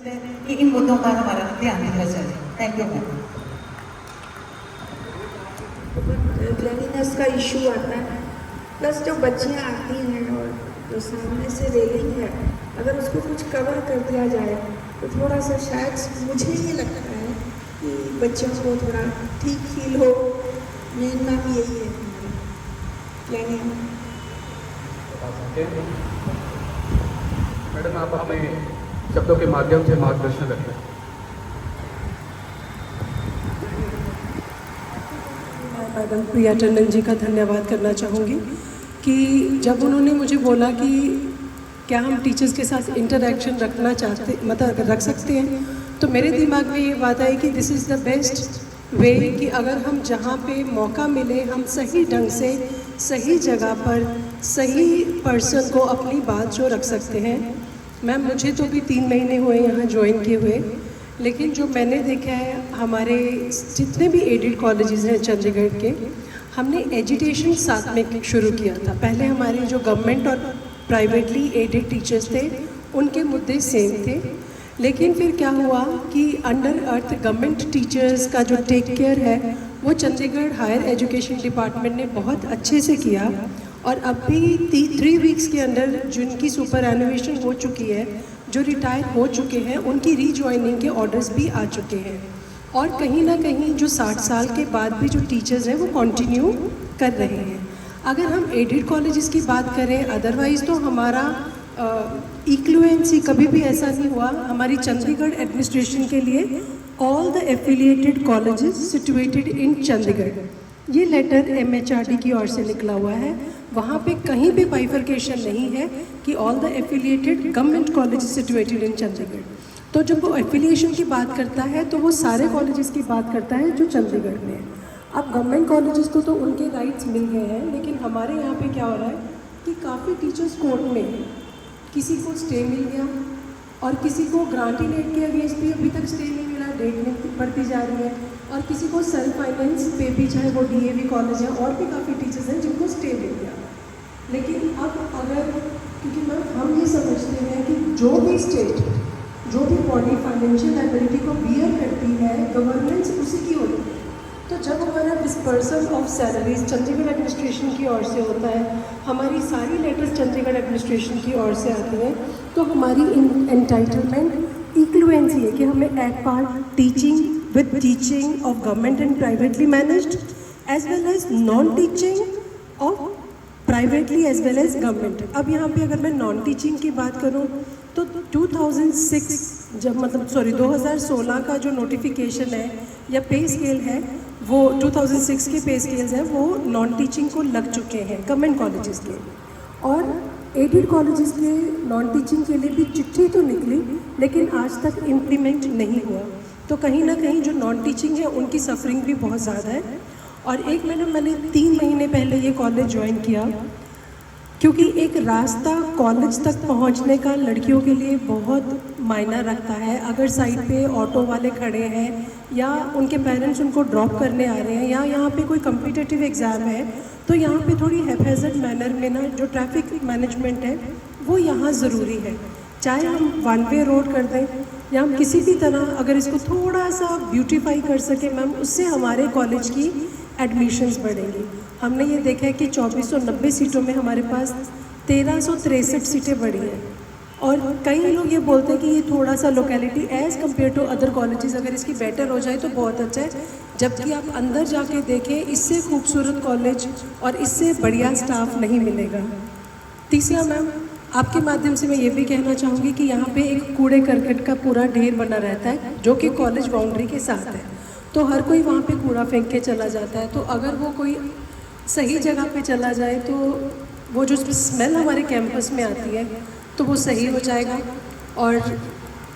कि इन मुद्दों पर हमारा ध्यान दिया जाए। Thank you ma'am. क्लीनिनेस का इशू आता है, प्लस जो बच्चियाँ आती हैं और जो सामने से रेलिंग है, अगर उसको कुछ कवर कर दिया जाए तो थोड़ा सा शायद मुझे ये लगता है कि बच्चों को थोड़ा ठीक फील हो। मेन नाम यही है क्लीनिंग। मैडम आप अपने शब्दों के माध्यम से मार्गदर्शन रखें। मैडम प्रिया टंडन जी का धन्यवाद करना चाहूँगी कि जब उन्होंने मुझे बोला कि क्या हम टीचर्स के साथ इंटरेक्शन रखना चाहते मतलब रख सकते हैं, तो मेरे दिमाग में ये बात आई कि this is the best way कि अगर हम जहाँ पे मौका मिले हम सही ढंग से सही जगह पर सही पर्सन को अपनी बात जो रख सकते हैं। मैम मुझे तो भी 3 महीने हुए यहाँ ज्वाइन किए हुए, लेकिन जो मैंने देखा है हमारे जितने भी एडेड कॉलेजेस हैं चंडीगढ़ के, हमने एजुकेशन साथ में शुरू किया था। पहले हमारे जो गवर्नमेंट और प्राइवेटली एडेड टीचर्स थे उनके मुद्दे सेम थे, लेकिन फिर क्या हुआ कि अंडर अर्थ गवर्नमेंट टीचर्स का जो टेक केयर है वो चंडीगढ़ हायर एजुकेशन डिपार्टमेंट ने बहुत अच्छे से किया। और अभी 3 वीक्स के अंदर जिनकी सुपर एनुएशन हो चुकी है, जो रिटायर हो चुके हैं, उनकी रीजॉइनिंग के ऑर्डर्स भी आ चुके हैं। और कहीं ना कहीं जो 60 साल के बाद भी जो टीचर्स हैं वो कंटिन्यू कर रहे हैं। अगर हम एडेड कॉलेजेस की बात करें, अदरवाइज़ तो हमारा इक्लुएंसी कभी भी ऐसा नहीं हुआ। हमारी चंडीगढ़ एडमिनिस्ट्रेशन के लिए all the affiliated colleges situated in Chandigarh, ये लेटर MHRD की ओर से निकला हुआ है। वहाँ पे कहीं भी बाइफर्केशन नहीं है कि all the affiliated government colleges situated in Chandigarh. तो जब वो एफिलिएशन की बात करता है तो वो सारे कॉलेजेस की बात करता है जो चंडीगढ़ में है। अब गवर्नमेंट कॉलेजेस को तो उनके राइट्स मिल गए हैं, लेकिन हमारे यहाँ पे क्या हो रहा है कि काफ़ी टीचर्स कोर्ट में, किसी को स्टे मिल गया और किसी को ग्रांटिंग एड के अगेंस्ट भी अभी तक स्टे नहीं मिला, डेट नहीं बढ़ती जा रही है। और किसी को सेल्फ फाइनेंस पे भी, चाहे वो DAV कॉलेज है, और भी काफ़ी टीचर्स हैं जिनको स्टे मिल गया। लेकिन अब अगर, क्योंकि मैम हम ये समझते हैं कि जो भी स्टेट, जो भी बॉडी फाइनेंशियल लायबिलिटी को बियर करती है, गवर्नेंस उसी की होती है। तो जब हमारा dispersal of salaries Chandigarh administration की ओर से होता है, हमारी सारी लेटर्स चंडीगढ़ एडमिनिस्ट्रेशन की ओर से आती हैं, तो हमारी एंटाइटलमेंट इक्लुएंसी है कि हमें at part teaching with teaching of government and privately managed as well as non-teaching of privately as well as government। अब यहाँ पे अगर मैं नॉन टीचिंग की बात करूँ तो 2016 का जो नोटिफिकेशन है या पे स्केल है, वो 2006 के पे स्केल्स हैं, वो नॉन टीचिंग को लग चुके हैं गवर्नमेंट कॉलेजेस के। और एडेड कॉलेजेस के नॉन टीचिंग के लिए भी चिट्ठी तो निकली, लेकिन आज तक इम्प्लीमेंट नहीं हुआ। तो कहीं ना कहीं जो नॉन टीचिंग है उनकी सफरिंग भी बहुत ज़्यादा है। और एक मैंने 3 महीने पहले ये कॉलेज ज्वाइन किया, क्योंकि एक रास्ता कॉलेज तक पहुंचने का लड़कियों के लिए बहुत मायना रखता है। अगर साइड पे ऑटो वाले खड़े हैं या उनके पेरेंट्स उनको ड्रॉप करने आ रहे हैं या यहाँ पे कोई कम्पिटिटिव एग्ज़ाम है, तो यहाँ पे थोड़ी हैफेजर्ड मैनर में ना जो ट्रैफिक मैनेजमेंट है वो यहाँ ज़रूरी है। चाहे हम 1 वे रोड कर दें या हम किसी भी तरह अगर इसको थोड़ा सा ब्यूटीफाई कर सकें मैम, उससे हमारे कॉलेज की एडमिशन्स बढ़ेंगी। हमने ये देखा है कि 2490 सीटों में हमारे पास 1363 सीटें बढ़ी हैं। और कई लोग ये बोलते हैं कि ये थोड़ा सा locality as compare to other colleges अगर इसकी बेटर हो जाए तो बहुत अच्छा है, जबकि आप अंदर जाके देखें इससे खूबसूरत कॉलेज और इससे बढ़िया स्टाफ नहीं मिलेगा। तीसरा मैम, आपके माध्यम से मैं ये भी कहना चाहूँगी कि यहाँ पे एक कूड़े करकट का पूरा ढेर बना रहता है जो कि कॉलेज बाउंड्री के साथ है, तो हर कोई वहाँ पे कूड़ा फेंक के चला जाता है। तो अगर वो कोई सही जगह पे चला जाए तो वो जो स्मेल हमारे कैंपस में आती है तो वो सही हो जाएगा। और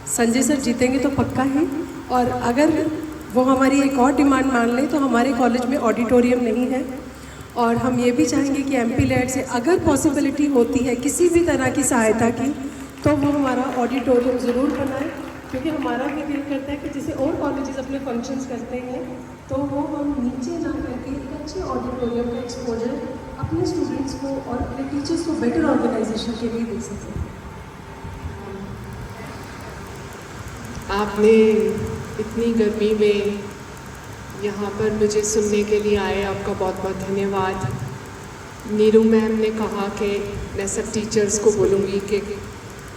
संजय सर जीतेंगे तो पक्का ही। और अगर वो हमारी एक और डिमांड मान लें तो हमारे कॉलेज में ऑडिटोरियम नहीं है, और हम ये भी चाहेंगे कि MP लैड से अगर पॉसिबिलिटी होती है किसी भी तरह की सहायता की, तो वो हमारा ऑडिटोरियम ज़रूर बनाए, क्योंकि हमारा भी दिल करता है कि जैसे और कॉलेजेस अपने फंक्शंस करते हैं तो वो हम नीचे जा करके एक अच्छे ऑडिटोरियम का एक्सपोजर अपने स्टूडेंट्स को और अपने टीचर्स को बेटर ऑर्गेनाइजेशन के लिए दे सकें। आपने इतनी गर्मी में यहाँ पर मुझे सुनने के लिए आए, आपका बहुत बहुत धन्यवाद। नीरू मैम ने कहा कि मैं सब टीचर्स को बोलूँगी कि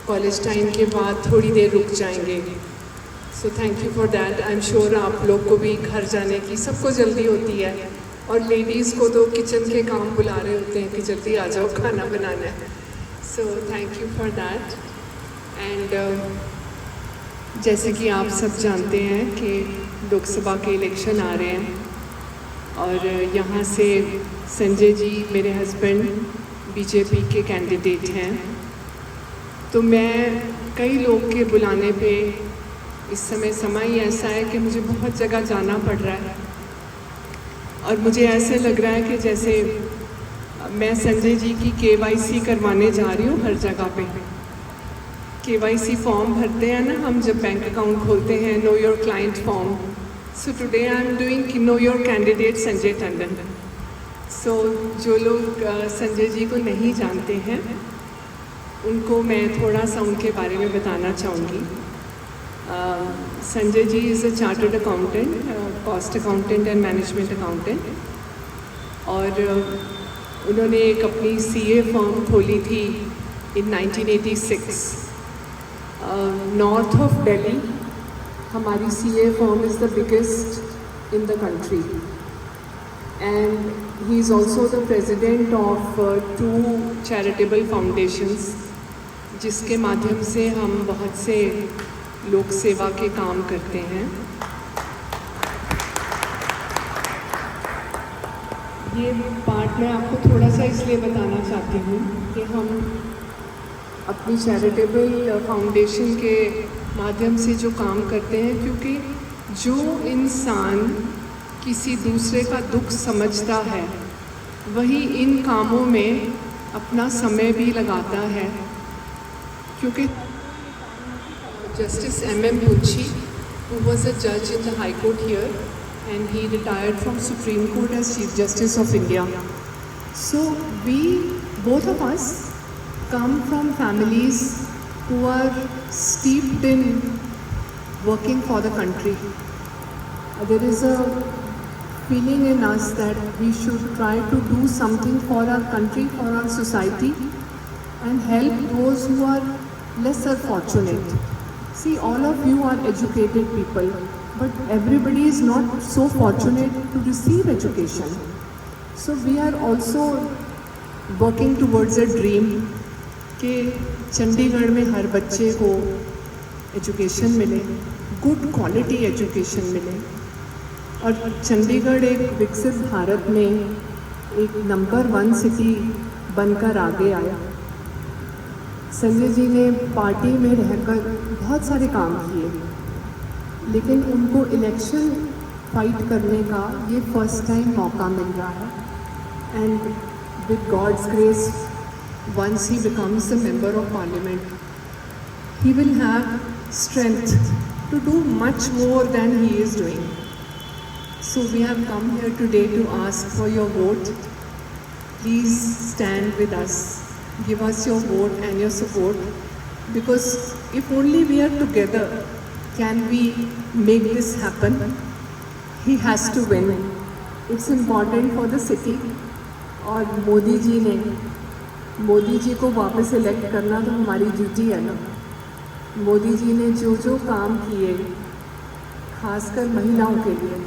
कॉलेज टाइम के बाद थोड़ी देर रुक जाएंगे, so thank you for that. I am sure आप लोग को भी घर जाने की सबको जल्दी होती है, और लेडीज़ को तो किचन के काम बुला रहे होते हैं कि जल्दी आ जाओ, खाना बनाना है। So thank you for that. And जैसे कि आप सब जानते हैं कि लोकसभा के इलेक्शन आ रहे हैं, और यहाँ से संजय जी मेरे हस्बैंड बीजेपी के कैंडिडेट हैं। तो मैं कई लोग के बुलाने पे इस समय ही ऐसा है कि मुझे बहुत जगह जाना पड़ रहा है, और मुझे ऐसे लग रहा है कि जैसे मैं संजय जी की KYC करवाने जा रही हूँ हर जगह पे। KYC फॉर्म भरते हैं ना हम जब बैंक अकाउंट खोलते हैं, know your client form. So today I am doing know your candidate Sanjay Tandon. So जो लोग संजय जी को नहीं जानते हैं उनको मैं थोड़ा सा उनके बारे में बताना चाहूँगी। Sanjay ji is a chartered accountant, cost accountant and management accountant, और उन्होंने एक अपनी CA फर्म खोली थी इन 1986 नॉर्थ ऑफ दिल्ली। हमारी CA firm is the biggest in the country, and he is also the president of 2 charitable foundations, जिसके माध्यम से हम बहुत से लोक सेवा के काम करते हैं। ये पार्ट मैं आपको थोड़ा सा इसलिए बताना चाहती हूँ कि हम अपनी चैरिटेबल फाउंडेशन के माध्यम से जो काम करते हैं, क्योंकि जो इंसान किसी दूसरे का दुख समझता है वही इन कामों में अपना समय भी लगाता है। क्योंकि Justice M.M. Munshi, who was a judge in the High Court here, and he retired from Supreme Court as Chief Justice of India. So both of us come from families who are steeped in working for the country. There is a feeling in us that we should try to do something for our country, for our society, and help those who are lesser fortunate. See, all of you are educated people, but everybody is not so fortunate to receive education. So we are also working towards a dream कि चंडीगढ़ में हर बच्चे को education मिले, good quality education मिले, और चंडीगढ़ एक विकसित भारत में एक नंबर 1 सिटी बनकर आगे आया। संजय जी ने पार्टी में रहकर बहुत सारे काम किए, लेकिन उनको इलेक्शन फाइट करने का ये फर्स्ट टाइम मौका मिल रहा है। And with God's grace, once he becomes the member of parliament, he will have strength to do much more than he is doing. So we have come here today to ask for your vote. Please stand with us, give us your vote and your support, because if only we are together can we make this happen. He has to win. It's important for the city. और मोदी जी को वापस elect करना तो हमारी duty है ना। मोदी जी ने जो काम किए, खासकर महिलाओं के लिए,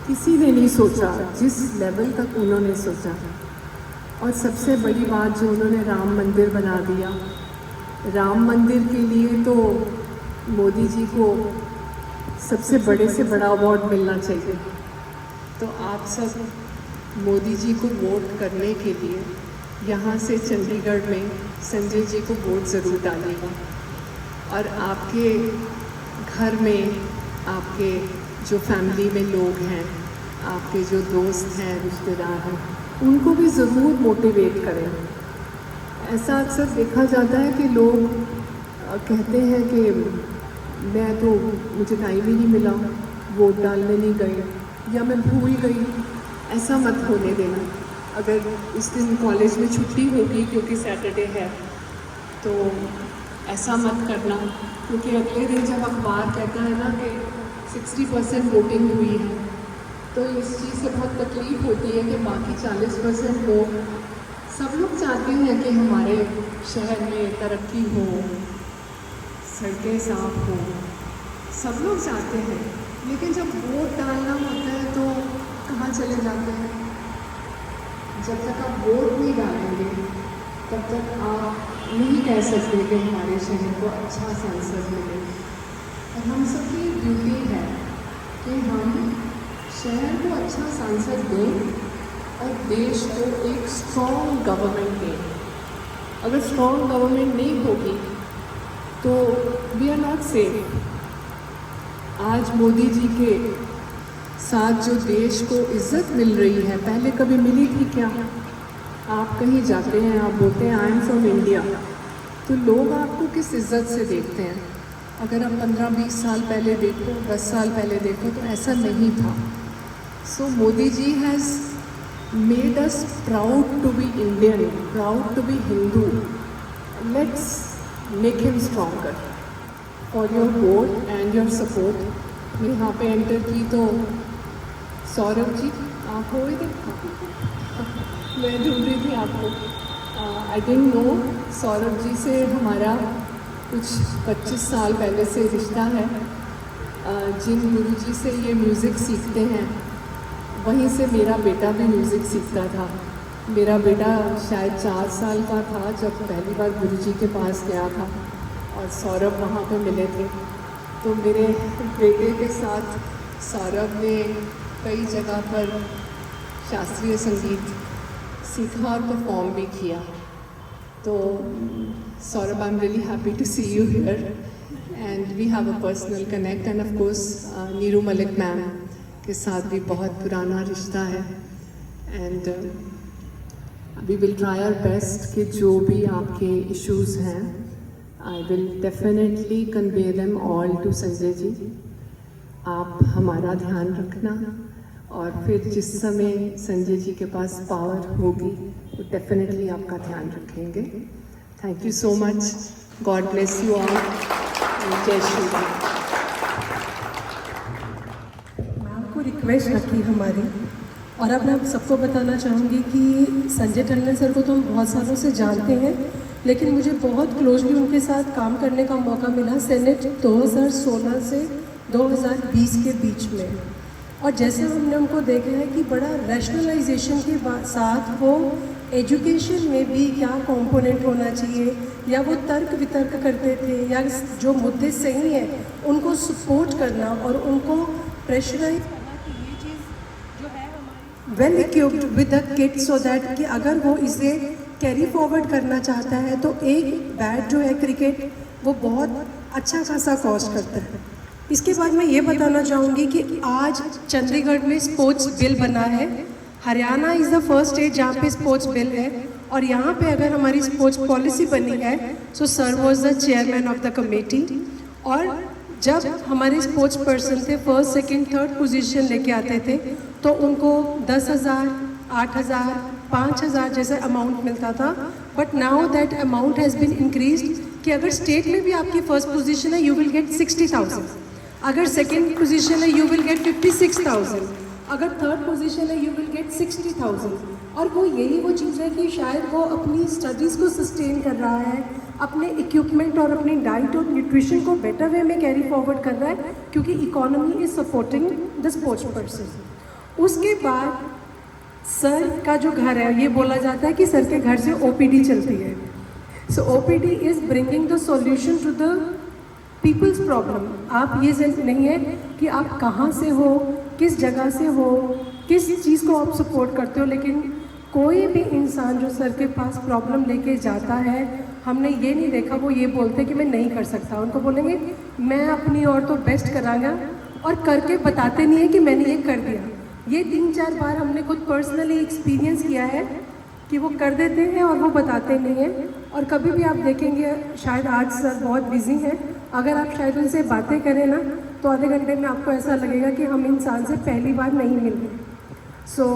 किसी ने नहीं सोचा जिस लेवल तक उन्होंने सोचा। और सबसे बड़ी बात जो उन्होंने राम मंदिर बना दिया, राम मंदिर के लिए तो मोदी जी को सबसे बड़े से बड़ा अवार्ड मिलना चाहिए। तो आप सब मोदी जी को वोट करने के लिए यहाँ से चंडीगढ़ में संजय जी को वोट ज़रूर डालिएगा, और आपके घर में आपके जो फैमिली में लोग हैं, आपके जो दोस्त हैं, रिश्तेदार हैं, उनको भी ज़रूर मोटिवेट करें। ऐसा अक्सर देखा जाता है कि लोग कहते हैं कि मुझे टाइम ही नहीं मिला, वोट डालने नहीं गए, या मैं भूल गई। ऐसा मत होने देना। अगर इस दिन कॉलेज में छुट्टी होगी क्योंकि सैटरडे है, तो ऐसा मत करना, क्योंकि अगले दिन जब अखबार कहता है ना कि 60% वोटिंग हुई है, तो इस चीज़ से बहुत तकलीफ़ होती है कि बाकी 40% लोग, सब लोग चाहते हैं कि हमारे शहर में तरक्की हो, सड़कें साफ हो, सब लोग चाहते हैं, लेकिन जब वोट डालना होता है तो कहाँ चले जाते हैं। जब तक आप वोट नहीं डालेंगे तब तक आप नहीं कह सकते कि हमारे शहर को अच्छा सांसद मिले। और हम सबकी ड्यूटी है कि हम शहर को अच्छा सांसद दें और देश को एक स्ट्रॉन्ग गवर्नमेंट दें। अगर स्ट्रॉन्ग गवर्नमेंट नहीं होगी तो वी आर नॉट सेफ। आज मोदी जी के साथ जो देश को इज़्ज़त मिल रही है, पहले कभी मिली थी क्या? आप कहीं जाते हैं, आप बोलते हैं आई एम फ्रॉम इंडिया, तो लोग आपको किस इज़्ज़त से देखते हैं? अगर आप 15-20 साल पहले देखो, 10 साल पहले देखो, तो ऐसा नहीं था। So Modi ji has made us proud to be Indian, proud to be Hindu. Let's make him stronger. For your vote and your support. यहाँ पे एंटर की तो सौरभ जी आप हो इधर? मैं ढूंढ रही थी आपको। I didn't know Saurabh ji से हमारा कुछ 25 साल पहले से रिश्ता है। जिन गुरुजी से ये म्यूज़िक सीखते हैं वहीं से मेरा बेटा भी म्यूज़िक सीखता था। मेरा बेटा शायद 4 साल का था जब पहली बार गुरुजी के पास गया था और सौरभ वहाँ पे मिले थे। तो मेरे बेटे के साथ सौरभ ने कई जगह पर शास्त्रीय संगीत सीखा और परफॉर्म भी किया। तो Saurabh, I am really happy to see you here and we have a personal connect. And of course Neeru Malik ma'am के साथ भी बहुत पुराना रिश्ता है। And we will try our best कि जो भी आपके इश्यूज़ हैं I will definitely convey them all to Sanjay ji. आप हमारा ध्यान रखना और फिर जिस समय संजय जी के पास पावर होगी वो डेफिनेटली आपका ध्यान रखेंगे। Thank you so much. God bless you all. जय श्री राम। मैम को रिक्वेस्ट रखी हमारी, और अब मैं आप सबको बताना चाहूँगी कि संजय टंडन सर को तो हम बहुत सालों से जानते हैं, लेकिन मुझे बहुत क्लोजली उनके साथ काम करने का मौका मिला सेनेट 2016 से 2020 के बीच में। और जैसे हमने उनको देखा है कि बड़ा रैशनलाइजेशन के साथ वो एजुकेशन में भी क्या कंपोनेंट होना चाहिए, या वो तर्क वितर्क करते थे, या जो मुद्दे सही हैं उनको सपोर्ट करना और उनको प्रेशराइज करना कि ये चीज़ जो है हमारी well equipped with the kit, so that कि अगर वो इसे कैरी फॉरवर्ड करना चाहता है तो एक बैट जो है क्रिकेट वो बहुत अच्छा खासा कॉस्ट करता है। इसके बाद मैं ये बताना चाहूँगी कि आज चंडीगढ़ में स्पोर्ट्स बिल बना है। Haryana is the first state जहाँ पे स्पोर्ट्स बिल है, और यहाँ पे अगर हमारी स्पोर्ट्स पॉलिसी बनी है so sir was the chairman of the committee. और जब हमारे स्पोर्ट्स पर्सन थे फर्स्ट सेकंड थर्ड पोजीशन लेके आते थे तो उनको 10,000, 8,000, 5,000 जैसा अमाउंट मिलता था। But now that amount has been increased कि अगर स्टेट में भी आपकी फर्स्ट पोजीशन है यू विल गेट 60,000, अगर सेकेंड पोजीशन है यू विल गेट 56,000, अगर थर्ड पोजीशन है यू विल गेट 60,000। और वो यही वो चीज़ है कि शायद वो अपनी स्टडीज़ को सस्टेन कर रहा है, अपने इक्विपमेंट और अपनी डाइट और न्यूट्रिशन को बेटर वे में कैरी फॉरवर्ड कर रहा है, क्योंकि economy is supporting the sports person. उसके बाद सर का जो घर है, ये बोला जाता है कि सर के घर से ओपीडी चलती है। So OPD is bringing the solution to the people's problem. आप ये नहीं है कि आप कहाँ से हो, किस जगह से हो, किस चीज़ को आप सपोर्ट करते हो, लेकिन कोई भी इंसान जो सर के पास प्रॉब्लम लेके जाता है, हमने ये नहीं देखा वो ये बोलते कि मैं नहीं कर सकता। उनको बोलेंगे मैं अपनी और तो बेस्ट करांगा, और करके बताते नहीं है कि मैंने ये कर दिया। ये 3-4 बार हमने खुद पर्सनली एक्सपीरियंस किया है कि वो कर देते हैं और वो बताते नहीं हैं। और कभी भी आप देखेंगे, शायद आज सर बहुत बिजी हैं, अगर आप शायद उनसे बातें करें ना तो आधे घंटे में आपको ऐसा लगेगा कि हम इंसान से पहली बार नहीं मिल रहे। So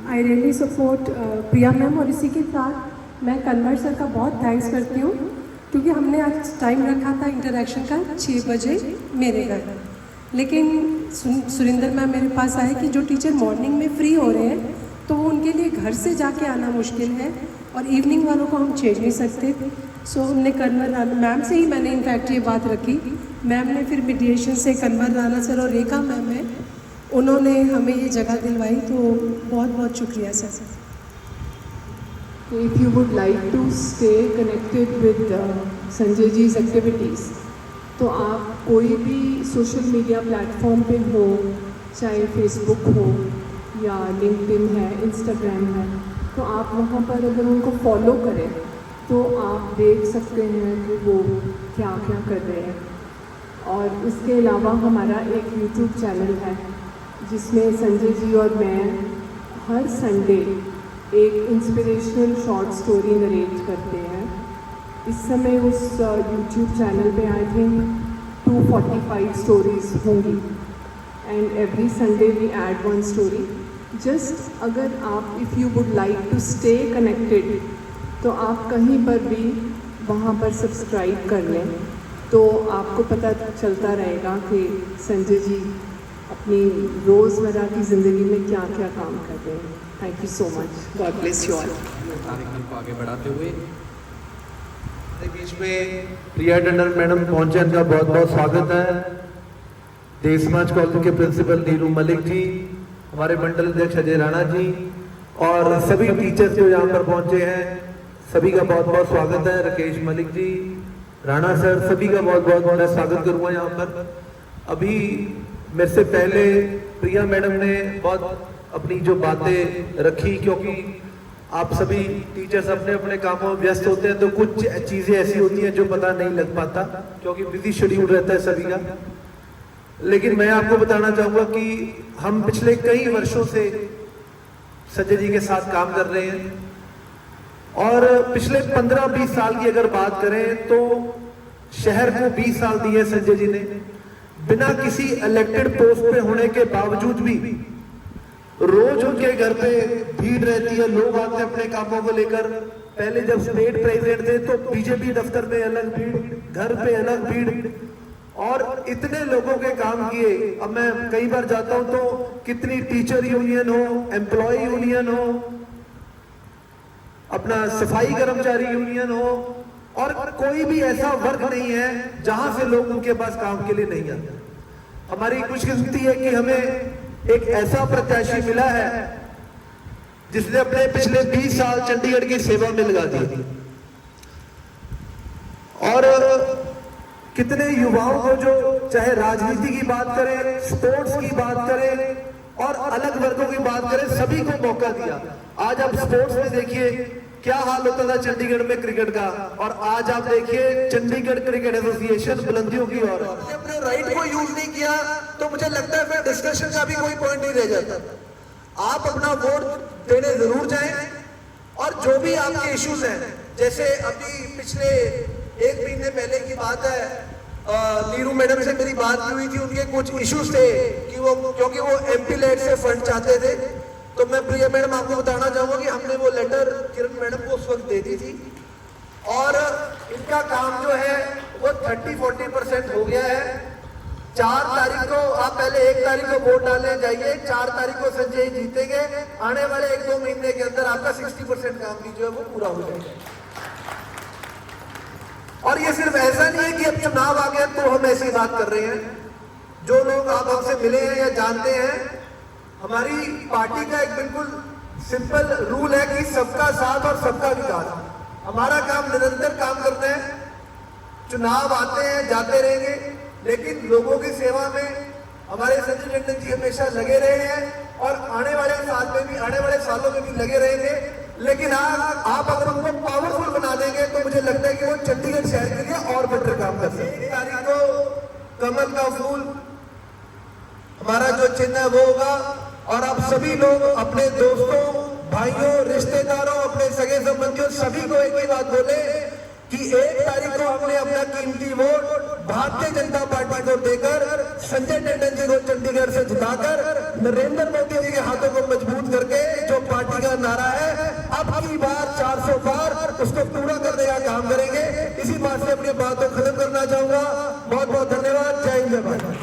I really support Priya ma'am. और इसी के साथ मैं कन्वर सर का बहुत थैंक्स करती हूँ क्योंकि हमने आज टाइम रखा था इंटरेक्शन का 6 बजे मेरे घर, लेकिन सुरिंदर मैम मेरे पास आए कि जो टीचर मॉर्निंग में फ्री हो रहे हैं तो वो उनके लिए घर से जाके आना मुश्किल है और इवनिंग वालों को हम छेड़ नहीं सकते। सो हमने कन्वर राणा मैम से ही मैंने इनफैक्ट ये बात रखी। मैम ने फिर मीडिएशन से कन्वर राणा सर और रेखा मैम है, उन्होंने हमें ये जगह दिलवाई, तो बहुत बहुत शुक्रिया sir. If you would like to stay connected with Sanjay ji's activities, तो आप कोई भी सोशल मीडिया प्लेटफॉर्म पे हो, चाहे फेसबुक हो या लिंक्डइन है, इंस्टाग्राम है, तो आप वहाँ पर अगर उनको फॉलो करें तो आप देख सकते हैं कि वो क्या क्या कर रहे हैं। और इसके अलावा हमारा एक यूट्यूब चैनल है जिसमें संजय जी और मैं हर संडे एक इंस्पिरेशनल शॉर्ट स्टोरी नरेट करते हैं। इस समय उस यूट्यूब चैनल पे आई थिंक 245 स्टोरीज होंगी and every Sunday we add 1 story. Just अगर आप if you would like to stay connected तो आप कहीं पर भी वहाँ पर सब्सक्राइब कर लें, तो आपको पता चलता रहेगा कि संजय जी अपनी रोज़मर्रा की ज़िंदगी में क्या क्या काम कर रहे हैं। Thank you so much, God bless you all. कार्यक्रम को आगे बढ़ाते हुए बीच में प्रिया टंडन मैडम पहुंचे, इनका बहुत बहुत स्वागत है। देश समाज कॉलेज के प्रिंसिपल नीरू मलिक जी, हमारे मंडल अध्यक्ष अजय राणा जी और सभी टीचर्स जो यहाँ पर पहुंचे हैं, सभी का बहुत बहुत स्वागत है। राकेश मलिक जी, राणा सर, सभी का बहुत बहुत मैं स्वागत करूँगा यहाँ पर। अभी मेरे से पहले प्रिया मैडम ने बहुत अपनी जो बातें रखी, क्योंकि आप सभी टीचर्स अपने अपने कामों में व्यस्त होते हैं, तो कुछ चीज़ें ऐसी होती हैं जो पता नहीं लग पाता क्योंकि बिजी शेड्यूल रहता है सभी का। लेकिन मैं आपको बताना चाहूँगा कि हम पिछले कई वर्षों से संजय जी के साथ काम कर रहे हैं और पिछले 15-20 साल की अगर बात करें तो शहर को 20 साल दिए संजय जी ने। बिना किसी इलेक्टेड पोस्ट पे होने के बावजूद भी रोज उनके घर पे भीड़ रहती है, लोग आते हैं अपने कामों को लेकर। पहले जब स्टेट प्रेसिडेंट थे तो बीजेपी दफ्तर में अलग भीड़, घर पे अलग भीड़, और इतने लोगों के काम किए। अब मैं कई बार जाता हूं तो कितनी टीचर यूनियन हो, एम्प्लॉय यूनियन हो, अपना सफाई कर्मचारी यूनियन हो, और कोई भी ऐसा वर्ग नहीं है जहां से लोग उनके पास काम के लिए नहीं आते। हमारी खुशकिस्मती है कि हमें एक ऐसा प्रत्याशी मिला है जिसने अपने पिछले 20 साल चंडीगढ़ की सेवा में लगा दी और कितने युवाओं को, जो चाहे राजनीति की बात करें, स्पोर्ट्स की बात करें और अलग वर्गों की बात करें, सभी को मौका दिया। आज आप स्पोर्ट्स में देखिए क्या हाल होता था चंडीगढ़ में क्रिकेट का, और आज आप देखिए चंडीगढ़ क्रिकेट एसोसिएशन बुलंदियों की ओर। अपने राइट को यूज नहीं किया तो मुझे लगता है फिर डिस्कशन का भी कोई पॉइंट नहीं रह जाता। आप अपना वोट देने जरूर जाएं और जो भी आपके इश्यूज हैं, जैसे अभी पिछले 1 महीने पहले की बात है, नीरू मैडम से मेरी बात हुई थी, उनके कुछ इश्यूज थे कि वो क्योंकि वो एमपी लेड से फंड चाहते थे, तो मैं प्रिया मैडम आपको बताना चाहूंगा कि हमने वो लेटर किरण मैडम को उस वक्त दे दी थी और इनका काम जो है वो 30-40% हो गया है। 4 तारीख को आप पहले 1 तारीख को वोट डालने जाइए, 4 तारीख को संजय जीतेंगे। आने वाले 1-2 महीने के अंदर आपका 60% काम भी जो है वो पूरा हो जाएगा। और ये सिर्फ ऐसा नहीं है कि अब चुनाव आ गया तो हम ऐसी बात कर रहे हैं। जो लोग आप हमसे मिले हैं या जानते हैं, हमारी पार्टी का एक बिल्कुल सिंपल रूल है कि सबका साथ और सबका विकास। हमारा काम निरंतर काम करना है। चुनाव आते हैं जाते रहेंगे, लेकिन लोगों की सेवा में हमारे संजय टंडन जी हमेशा लगे रहे हैं और आने वाले सालों में भी लगे रहेंगे। लेकिन आप अगर उनको पावरफुल बना देंगे तो मुझे लगता है कि वो चंडीगढ़ शहर के लिए और बेटर काम कर सकते हैं। 1 तारीख को कमल का फूल हमारा जो चिन्ह है वो होगा और आप सभी लोग अपने दोस्तों, भाइयों, रिश्तेदारों, अपने सगे संबंधियों सभी को एक ही बात बोले कि 1 तारीख को हमने अपना कीमती वोट भारतीय जनता पार्टी को देकर संजय टंडन जी को चंडीगढ़ से जिताकर नरेंद्र मोदी जी के हाथों को मजबूत करके जो पार्टी का नारा है अब की बार 400 पार उसको पूरा करने का काम करेंगे। इसी बात से अपनी बात को खत्म करना चाहूंगा। बहुत बहुत धन्यवाद। जय हिंद जय भारत।